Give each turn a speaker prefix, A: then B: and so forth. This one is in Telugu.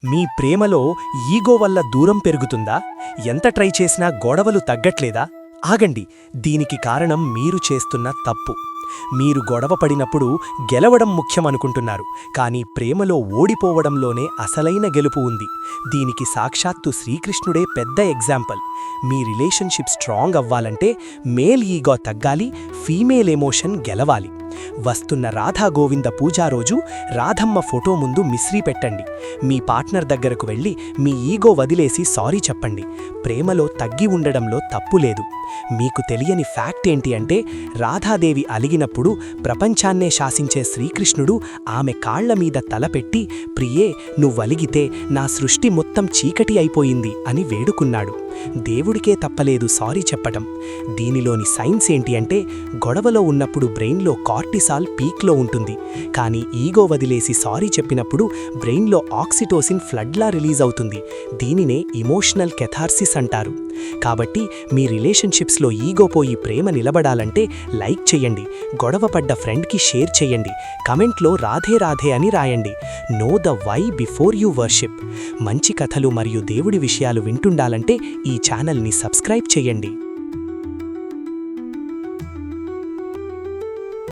A: మీ ప్రేమలో ఈగో వల్ల దూరం పెరుగుతుందా? ఎంత ట్రై చేసినా గొడవలు తగ్గట్లేదా? ఆగండి, దీనికి కారణం మీరు చేస్తున్న తప్పు. మీరు గొడవ పడినప్పుడు గెలవడం ముఖ్యమనుకుంటున్నారు, కానీ ప్రేమలో ఓడిపోవడంలోనే అసలైన గెలుపు ఉంది. దీనికి సాక్షాత్తు శ్రీకృష్ణుడే పెద్ద ఎగ్జాంపుల్. మీ రిలేషన్షిప్ స్ట్రాంగ్ అవ్వాలంటే మేల్ ఈగో తగ్గాలి, ఫీమేల్ ఎమోషన్ గెలవాలి. వస్తున్న రాధా గోవింద పూజా రోజు రాధమ్మ ఫోటో ముందు మిశ్రీ పెట్టండి. మీ పార్ట్నర్ దగ్గరకు వెళ్ళి మీ ఈగో వదిలేసి సారీ చెప్పండి. ప్రేమలో తగ్గి ఉండడంలో తప్పు లేదు. మీకు తెలియని ఫ్యాక్ట్ ఏంటి అంటే, రాధాదేవి అలిగినప్పుడు ప్రపంచాన్నే శాసించే శ్రీకృష్ణుడు ఆమె కాళ్ల మీద తలపెట్టి, ప్రియే నువ్వలిగితే నా సృష్టి మొత్తం చీకటి అయిపోయింది అని వేడుకున్నాడు. దేవుడికే తప్పలేదు సారీ చెప్పటం. దీనిలోని సైన్స్ ఏంటి అంటే, గొడవలో ఉన్నప్పుడు బ్రెయిన్లో కార్టిసాల్ పీక్లో ఉంటుంది, కానీ ఈగో వదిలేసి సారీ చెప్పినప్పుడు బ్రెయిన్లో ఆక్సిటోసిన్ ఫ్లడ్లా రిలీజ్ అవుతుంది. దీనినే ఇమోషనల్ కెథార్సిస్ అంటారు. కాబట్టి మీ రిలేషన్షిప్స్లో ఈగో పోయి ప్రేమ నిలబడాలంటే లైక్ చెయ్యండి, గొడవపడ్డ ఫ్రెండ్కి షేర్ చెయ్యండి, కమెంట్లో రాధే రాధే అని రాయండి. Know the why before you worship. మంచి కథలు మరియు దేవుడి విషయాలు వింటుండాలంటే ఈ ఛానల్ని సబ్స్క్రైబ్ చెయ్యండి.